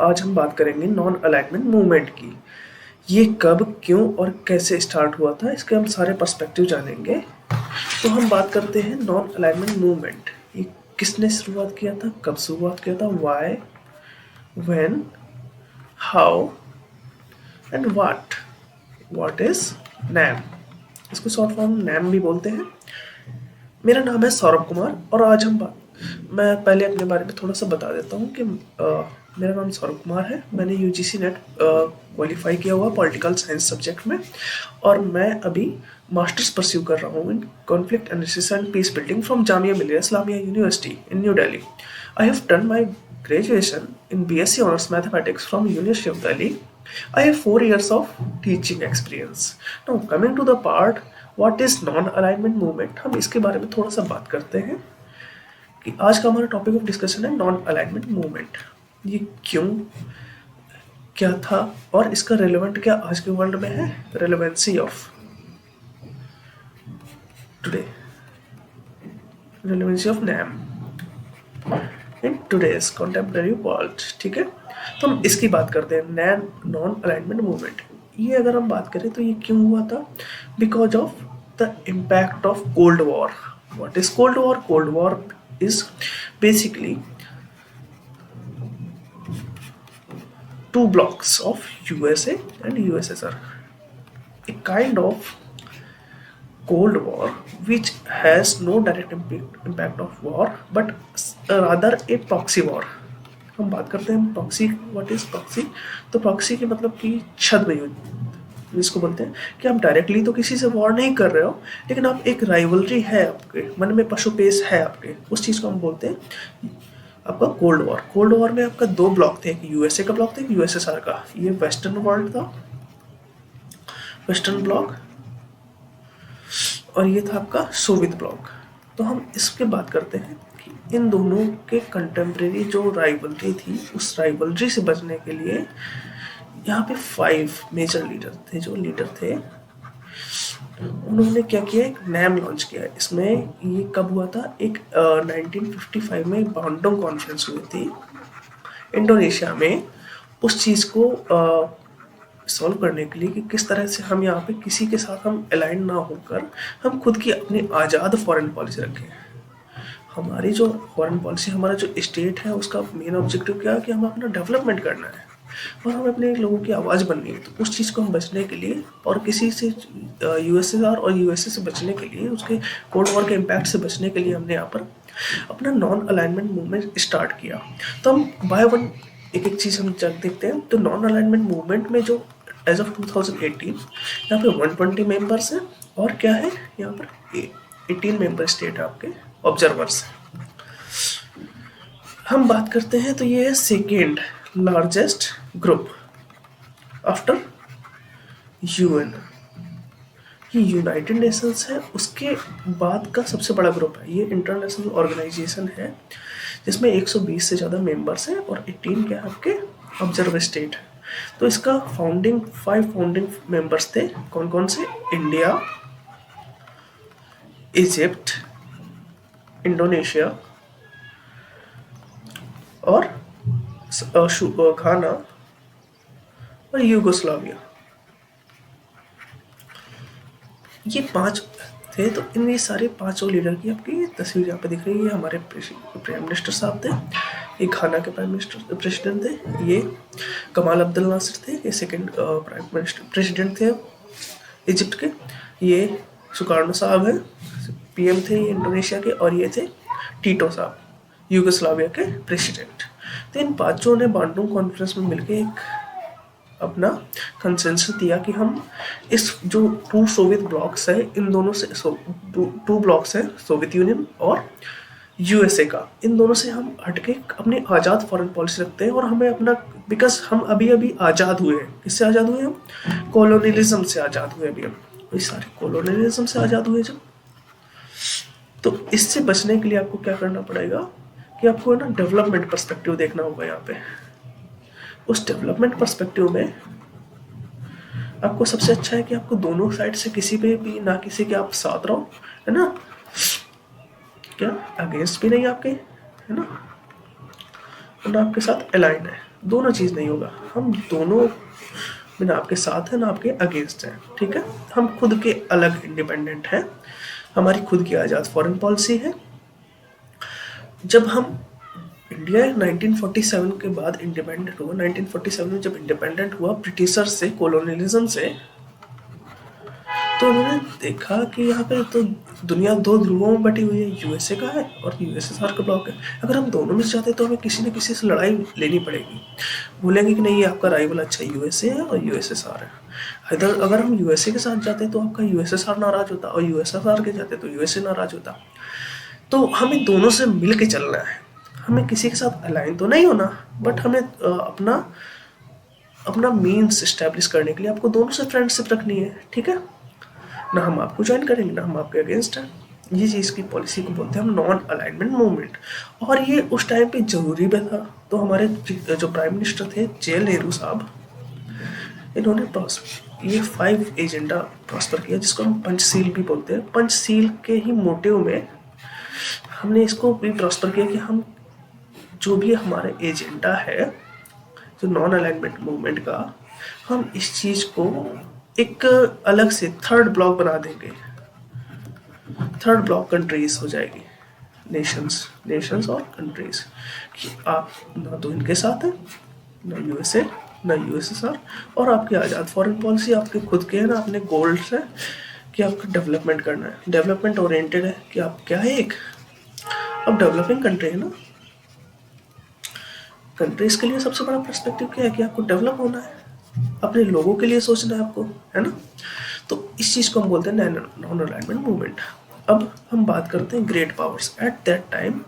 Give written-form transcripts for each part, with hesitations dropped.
आज हम बात करेंगे नॉन अलाइनमेंट मूवमेंट की। ये कब, क्यों और कैसे स्टार्ट हुआ था, इसके हम सारे पर्सपेक्टिव जानेंगे। तो हम बात करते हैं नॉन अलाइनमेंट मूवमेंट। ये किसने शुरुआत किया था, कब शुरुआत किया था, why, when, how and what is NAM. इसको शॉर्ट फॉर्म नैम भी बोलते हैं। मेरा नाम है सौरभ कुमार और आज मैं पहले अपने बारे में थोड़ा सा बता देता हूँ कि मेरा नाम सौरभ कुमार है। मैंने यूजीसी नेट क्वालिफाई किया हुआ पॉलिटिकल साइंस सब्जेक्ट में और मैं अभी मास्टर्स परस्यू कर रहा हूँ in conflict analysis and peace building from Jamia Millia Islamia university in New Delhi. I have done my graduation in BSc Honors Mathematics from University of Delhi. I have 4 years of teaching experience. Now coming to the part what is non-alignment movement, हम इसके बारे में थोड़ा सा बात करते हैं कि आज का हमारा टॉपिक ऑफ डिस्कशन है नॉन अलाइनमेंट मूवमेंट। ये क्यों, क्या था और इसका रेलेवेंट क्या आज के वर्ल्ड में है, relevancy of today, relevancy of NAM in today's contemporary world. ठीक है, तो हम इसकी बात करते हैं नॉन अलाइनमेंट मूवमेंट। ये अगर हम बात करें तो ये क्यों हुआ था, because of the impact of cold war. What is cold war? Cold war is basically two blocks of USA and USSR, a kind of Cold War which has no direct impact of war but rather a proxy war। हम बात करते हैं proxy. What is proxy? तो proxy के मतलब कि छद्म युद्ध जिसको बोलते हैं कि आप डायरेक्टली तो किसी से वॉर नहीं कर रहे हो, लेकिन आप एक राइवलरी है, आपके मन में पशुपेश है आपके, उस चीज़ को हम बोलते हैं आपका कोल्ड वॉर। कोल्ड वॉर में आपका दो ब्लॉक थे, एक यूएसए का ब्लॉक था, एक यूएसएसआर का। ये वेस्टर्न वर्ल्ड था, वेस्टर्न ब्लॉक, और ये था आपका सोवियत ब्लॉक। तो हम इसके बात करते हैं कि इन दोनों के कंटेम्प्रेरी जो राइवलरी थी, उस राइवलरी से बचने के लिए यहाँ पे 5 मेजर लीडर थे। जो लीडर थे उन्होंने क्या किया, एक नैम लॉन्च किया। इसमें ये कब हुआ था, एक 1955 में बांडोंग कॉन्फ्रेंस हुई थी इंडोनेशिया में। उस चीज़ को सॉल्व करने के लिए कि किस तरह से हम यहाँ पे किसी के साथ हम अलाइन ना होकर हम खुद की अपनी आज़ाद फॉरेन पॉलिसी रखें। हमारी जो फॉरेन पॉलिसी, हमारा जो स्टेट है, उसका मेन ऑब्जेक्टिव क्या है कि हमें अपना डेवलपमेंट करना है और हमें अपने लोगों की आवाज़ बननी है। तो उस चीज़ को हम बचने के लिए और किसी से यूएसएसआर और यूएसए से बचने के लिए, उसके कोल्ड वॉर के इम्पैक्ट से बचने के लिए हमने यहाँ पर अपना नॉन अलाइनमेंट मूवमेंट स्टार्ट किया। तो हम बाय वन एक एक चीज़ हम देखते हैं। तो नॉन अलाइनमेंट मूवमेंट में जो एज ऑफ 2018 यहाँ पे 120 मेंबर्स हैं और क्या है यहाँ पर 18 मेंबर स्टेट है आपके ऑब्जर्वर्स। हम बात करते हैं तो ये है second largest group after UN. ये यूनाइटेड नेशंस है, उसके बाद का सबसे बड़ा ग्रुप है। ये इंटरनेशनल ऑर्गेनाइजेशन है जिसमें 120 से ज़्यादा मेंबर्स हैं और 18 क्या आपके ऑब्जर्वर स्टेट है। तो इसका 5 फाउंडिंग मेंबर्स थे। कौन कौन से? इंडिया, इजिप्ट, इंडोनेशिया और घाना और यूगोस्लाविया। ये 5 थे। तो इन ये सारे 5 लीडर की आपकी तस्वीर यहाँ पे दिख रही है। हमारे प्राइम मिनिस्टर साहब थे, ये घाना के प्राइम मिनिस्टर प्रेसिडेंट थे, ये कमाल अब्दुल नासिर थे, ये सेकंड प्राइम मिनिस्टर प्रेसिडेंट थे इजिप्ट के, ये सुकार्नो साहब हैं पीएम थे ये इंडोनेशिया के, और ये थे टीटो साहब यूगोस्लाविया के प्रेसिडेंट। तो इन 5 ने बांडुंग कॉन्फ्रेंस में मिलकर एक अपना कंसेंसस दिया कि हम इस जो 2 सोवियत ब्लॉक्स है, इन दोनों से 2 ब्लॉक्स हैं, सोवियत यूनियन और यूएसए का, इन दोनों से हम हटके अपनी आज़ाद फॉरेन पॉलिसी रखते हैं और हमें अपना, बिकॉज हम अभी अभी आज़ाद हुए हैं। किससे आज़ाद हुए हम? कॉलोनियलिज्म से आज़ाद हुए अभी हम, वही सारे कॉलोनियलिज्म से आज़ाद हुए जब। तो इससे बचने के लिए आपको क्या करना पड़ेगा कि आपको ना डेवलपमेंट पर्सपेक्टिव देखना होगा यहाँ पे। उस डेवलपमेंट पर्सपेक्टिव में आपको सबसे अच्छा है कि आपको दोनों साइड से किसी पे भी ना किसी के आप साथ रहो, है ना, क्या अगेंस्ट भी नहीं आपके, है ना, और ना आपके साथ अलाइन है। दोनों चीज़ नहीं होगा, हम दोनों में ना आपके साथ है ना आपके अगेंस्ट है, ठीक है। हम खुद के अलग इंडिपेंडेंट हैं, हमारी खुद की आज़ाद फॉरेन पॉलिसी है। जब हम इंडिया 1947 के बाद इंडिपेंडेंट हुआ, 1947 में जब इंडिपेंडेंट हुआ ब्रिटिशर से, कॉलोनियलिज्म से, तो उन्होंने देखा कि यहाँ पे तो दुनिया दो ध्रुवों में बटी हुई है, यूएसए का है और यूएसएसआर का ब्लॉक है। अगर हम दोनों में से चाहते हैं तो हमें किसी न किसी से लड़ाई लेनी पड़ेगी। बोलेंगे कि नहीं ये आपका राइवल अच्छा यूएसए है और यूएसएसआर है। इधर अगर हम यूएसए के साथ जाते हैं तो आपका यूएसएसआर नाराज होता, और यूएसएसआर के जाते तो यूएसए नाराज होता। तो हमें दोनों से मिल के चलना है, हमें किसी के साथ अलाइन तो नहीं होना, बट हमें अपना अपना मीन्स इस्टेब्लिश करने के लिए आपको दोनों से फ्रेंडशिप रखनी है, ठीक है। ना हम आपको ज्वाइन करेंगे ना हम आपके अगेंस्ट हैं। ये चीज़ की पॉलिसी को बोलते हैं हम नॉन अलाइनमेंट मूवमेंट। और ये उस टाइम पे जरूरी भी था। तो हमारे जो प्राइम मिनिस्टर थे जे नेहरू साहब, इन्होंने ये 5 एजेंडा ट्रांसफर किया, जिसको हम पंचशील भी बोलते हैं। पंचशील के ही मोटिव में हमने इसको भी ट्रांसफर किया कि हम जो भी हमारे एजेंडा है जो नॉन अलाइनमेंट मूवमेंट का, हम इस चीज़ को एक अलग से थर्ड ब्लॉक बना देंगे। थर्ड ब्लॉक कंट्रीज हो जाएगी, नेशंस और कंट्रीज, कि आप ना तो इनके साथ हैं, ना यूएसए ना यूएसएसआर, और आपकी आज़ाद फॉरेन पॉलिसी आपके खुद के है ना, अपने गोल्स है कि आपको डेवलपमेंट करना है, डेवलपमेंट ओरिएंटेड है कि आप क्या है, एक अब डेवलपिंग कंट्री है ना। कंट्रीज के लिए सबसे बड़ा पर्सपेक्टिव क्या है कि आपको डेवलप होना है, अपने लोगों के लिए सोचना है आपको, है ना। तो इस चीज़ को हम बोलते हैं नॉन अलाइनमेंट मूवमेंट। अब हम बात करते हैं great powers. At that time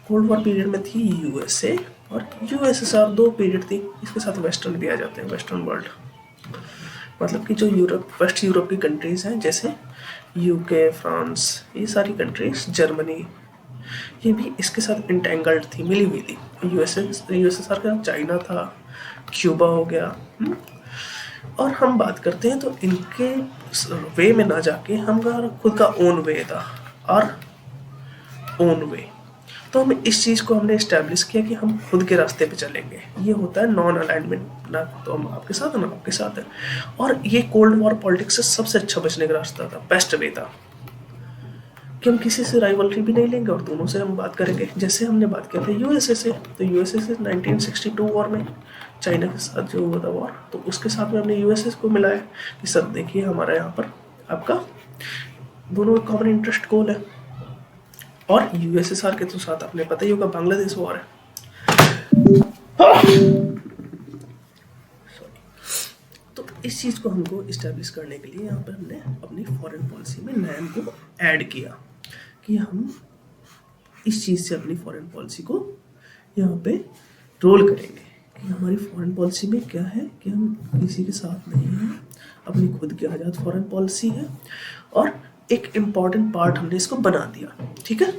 cold war period में थी यूएसए और यूएसएसआर, दो पीरियड थी। इसके साथ वेस्टर्न भी आ जाते हैं, वेस्टर्न वर्ल्ड, मतलब कि जो यूरोप, वेस्ट यूरोप की कंट्रीज़ हैं, जैसे यूके, फ्रांस, ये सारी कंट्रीज, जर्मनी, ये भी इसके साथ इंटेंगल्ड थी, मिली हुई थी। यूएसएसआर का चाइना था, क्यूबा हो गया। और हम बात करते हैं तो इनके वे में ना जाके हमारा खुद का ओन वे था, और ओन वे। तो हम इस चीज़ को हमने इस्टेब्लिश किया कि हम खुद के रास्ते पे चलेंगे। ये होता है नॉन अलाइनमेंट, ना तो हम आपके साथ है ना आपके साथ है। और ये कोल्ड वॉर पॉलिटिक्स से सबसे अच्छा बचने का रास्ता था, बेस्ट वे था, कि हम किसी से राइवलरी भी नहीं लेंगे और दोनों से हम बात करेंगे। जैसे हमने बात किया था यूएसए से, तो यूएसए से 1962 वॉर में चाइना के साथ जो हुआ था वॉर, तो उसके साथ में हमने यूएसए को मिलाया कि सर देखिए हमारा यहाँ पर आपका दोनों का कॉमन इंटरेस्ट गोल है। और यूएसएसआर के तो साथ आपने पता ही होगा बांग्लादेश वॉर है। तो इस चीज़ को हमको इस्टेब्लिश करने के लिए यहाँ पर हमने अपनी फॉरेन पॉलिसी में नैम को ऐड किया कि हम इस चीज़ से अपनी फॉरेन पॉलिसी को यहाँ पे रोल करेंगे कि हमारी फॉरेन पॉलिसी में क्या है कि हम किसी के साथ नहीं हैं, अपनी खुद की आज़ाद फॉरेन पॉलिसी है। और एक इम्पॉर्टेंट पार्ट हमने इसको बना दिया, ठीक है।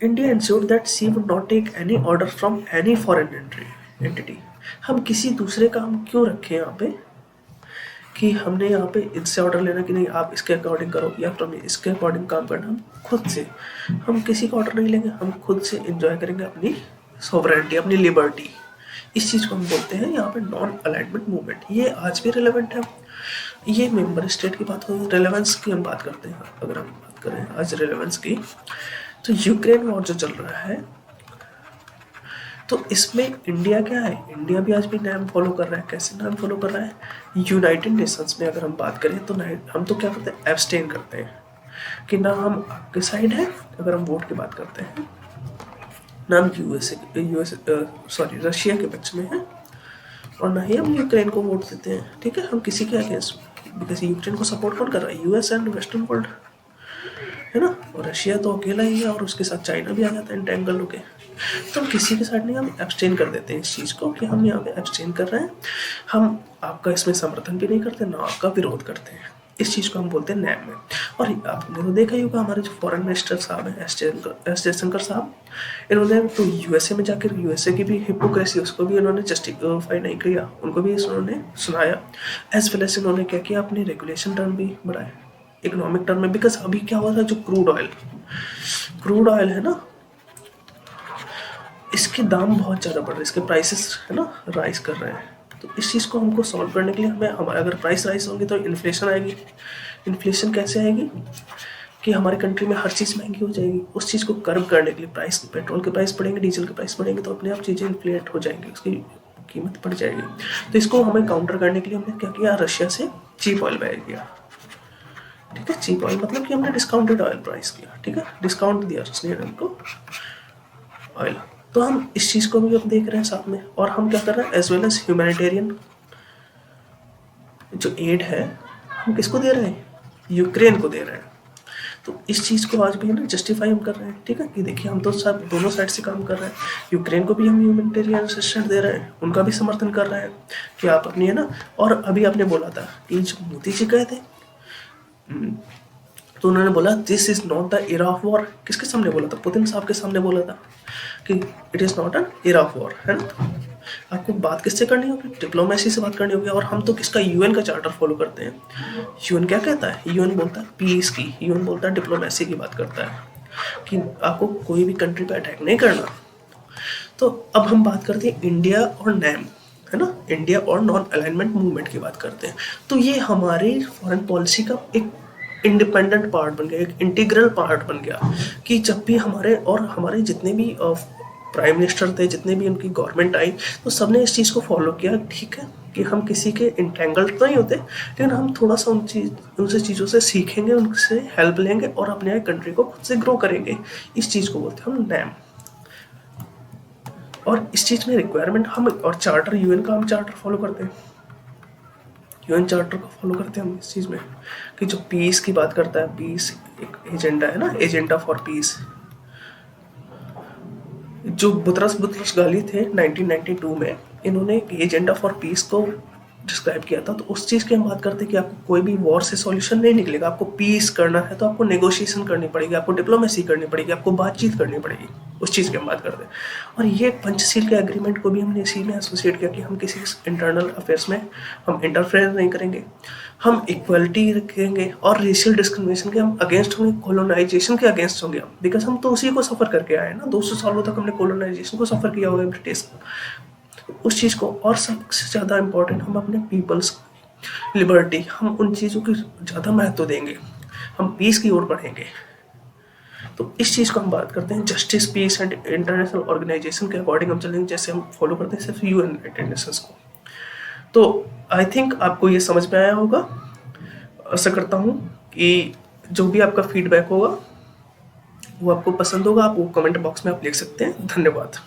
India ensured that she would not take any order from any foreign entity. हम किसी दूसरे का हम क्यों रखें यहाँ पे कि हमने यहाँ पे इनसे ऑर्डर लेना कि नहीं आप इसके अकॉर्डिंग करो या फिर हमें इसके अकॉर्डिंग काम करना। हम खुद से, हम किसी का ऑर्डर नहीं लेंगे, हम खुद से एंजॉय करेंगे अपनी सॉवरेनिटी, अपनी लिबर्टी। इस चीज़ को हम बोलते हैं यहाँ पे नॉन अलाइनमेंट मूवमेंट। ये आज भी रिलेवेंट है। ये मेंबर स्टेट की बात हो, रेलेवेंस की हम बात करते हैं। अगर हम बात करें आज रेलेवेंस की, तो यूक्रेन वॉर जो चल रहा है, तो इसमें इंडिया क्या है, इंडिया भी आज भी नाम फॉलो कर रहा है। कैसे नाम फॉलो कर रहा है, यूनाइटेड नेशंस में अगर हम बात करें तो हम तो क्या करते हैं, एब्सटेन करते हैं कि ना हम आपके साइड है। अगर हम वोट की बात करते हैं, ना हम रशिया के पक्ष में है और ना ही हम यूक्रेन को वोट देते हैं, ठीक है। हम किसी के अगेंस्ट, बिकॉज यूक्रेन को सपोर्ट कौन कर रहा है, यूएस एंड वेस्टर्न वर्ल्ड, है ना। और रशिया तो अकेला ही है और उसके साथ चाइना भी आ जाता है इंटेंगल होके। तो हम किसी के साथ नहीं, हम एब्सटेन कर देते हैं इस चीज़ को कि हम यहाँ पे एब्सटेन कर रहे हैं। हम आपका इसमें समर्थन भी नहीं करते, ना आपका विरोध करते हैं। इस चीज़ को हम बोलते हैं नैम में। और आपने तो देखा ही होगा हमारे जो फॉरेन मिनिस्टर साहब हैं एस जयशंकर साहब, इन्होंने तो यूएसए में जाकर यूएसए की भी हिपोक्रेसी, उसको भी उन्होंने जस्टिफाई नहीं किया, उनको भी उन्होंने सुनाया। एज वेल एज उन्होंने क्या किया, अपने रेगुलेशन टर्म भी बढ़ाए इकोनॉमिक टर्म में। बिकॉज अभी क्या हुआ था, जो क्रूड ऑयल है ना, इसके दाम बहुत ज़्यादा बढ़ रहे हैं, इसके प्राइसेस है ना राइज कर रहे हैं। तो इस चीज़ को हमको सॉल्व करने के लिए हमें हमारे अगर प्राइस राइज होंगे तो इन्फ्लेशन आएगी। इन्फ्लेशन कैसे आएगी कि हमारे कंट्री में हर चीज़ महंगी हो जाएगी। उस चीज़ को कर्व करने के लिए प्राइस, पेट्रोल के प्राइस बढ़ेंगे, डीजल के प्राइस बढ़ेंगे, तो अपने आप चीज़ें इन्फ्लेट हो जाएंगी, उसकी कीमत बढ़ जाएगी। तो इसको हमें काउंटर करने के लिए हमने क्या किया, रशिया से चीप ऑयल बाय किया। ठीक है, चीप ऑयल मतलब कि हमने डिस्काउंटेड ऑयल प्राइस किया। ठीक है, डिस्काउंट दिया उसने हमको ऑयल। तो हम इस चीज़ को भी अब देख रहे हैं साथ में, और हम क्या कर रहे हैं एज वेल एज ह्यूमैनिटेरियन जो एड है हम किसको दे रहे हैं, यूक्रेन को दे रहे हैं। तो इस चीज़ को आज भी है ना जस्टिफाई हम कर रहे हैं। ठीक है, कि देखिए हम तो सब दोनों साइड से काम कर रहे हैं। यूक्रेन को भी हम ह्यूमैनिटेरियन असिस्टेंट दे रहे हैं, उनका भी समर्थन कर रहे हैं कि आप अपनी है ना। और अभी आपने बोला था कि जो मोदी जी गए थे, तो उन्होंने बोला this is not the era of war. किसके सामने बोला था, पुतिन साहब के सामने बोला था कि it is not an era of war, है ना। आपको बात किससे करनी होगी, डिप्लोमेसी से बात करनी होगी। और हम तो किसका, यूएन का चार्टर फॉलो करते हैं। यूएन क्या कहता है, यूएन बोलता है पीस की, यूएन बोलता है डिप्लोमेसी की बात करता है कि आपको कोई भी कंट्री पे अटैक नहीं करना। तो अब हम बात करते हैं इंडिया और नैम, है ना, इंडिया और नॉन अलाइनमेंट मूवमेंट की बात करते हैं। तो ये हमारी फॉरेन पॉलिसी का एक इंडिपेंडेंट पार्ट बन गया, एक इंटीग्रल पार्ट बन गया कि जब भी हमारे जितने भी प्राइम मिनिस्टर थे, जितने भी उनकी गवर्नमेंट आई, तो सबने इस चीज़ को फॉलो किया। ठीक है, कि हम किसी के इंटेंगल्ड तो नहीं होते, लेकिन हम थोड़ा सा उनसे चीज़ों से सीखेंगे, उनसे हेल्प लेंगे और अपने कंट्री को खुद से ग्रो करेंगे। इस चीज़ को बोलते हैं हम नैम। और इस चीज़ में रिक्वायरमेंट हम, और चार्टर यूएन का हम चार्टर फॉलो करते हैं, यूएन चार्टर को फॉलो करते हैं हम इस चीज़ में कि जो पीस की बात करता है, पीस एक एजेंडा है ना, एजेंडा फॉर पीस। जो बुतरस गाली थे 1992 में, इन्होंने एक एजेंडा फॉर पीस को डिस्क्राइब किया था। तो उस चीज़ की हम बात करते हैं कि आपको कोई भी वॉर से सॉल्यूशन नहीं निकलेगा। आपको पीस करना है तो आपको नेगोशिएशन करनी पड़ेगी, आपको डिप्लोमेसी करनी पड़ेगी, आपको बातचीत करनी पड़ेगी। उस चीज़ की हम बात करते हैं। और ये पंचशील के एग्रीमेंट को भी हमने इसी में एसोसिएट किया कि हम किसी इंटरनल अफेयर्स में हम इंटरफेयर नहीं करेंगे, हम इक्वलिटी रखेंगे, और रेशियल डिस्क्रिमिनेशन के हम अगेंस्ट होंगे, कॉलोनाइजेशन के अगेंस्ट होंगे हम, बिकॉज हम तो उसी को सफ़र करके आए हैं ना। 200 सालों तक हमने कॉलोनाइजेशन को सफ़र किया हुआ है, ब्रिटिश उस चीज़ को। और सबसे ज़्यादा इम्पोर्टेंट, हम अपने पीपल्स लिबर्टी, हम उन चीज़ों की ज़्यादा महत्व देंगे, हम पीस की ओर बढ़ेंगे। तो इस चीज़ को हम बात करते हैं justice, peace and international organisation के अकॉर्डिंग हम चलेंगे, जैसे हम फॉलो करते हैं सिर्फ यूएन यूनाइटेड नेशंस को। तो आई थिंक आपको ये समझ में आया होगा। आशा करता हूँ कि जो भी आपका फीडबैक होगा वो आपको पसंद होगा। आप वो कमेंट बॉक्स में आप लिख सकते हैं। धन्यवाद।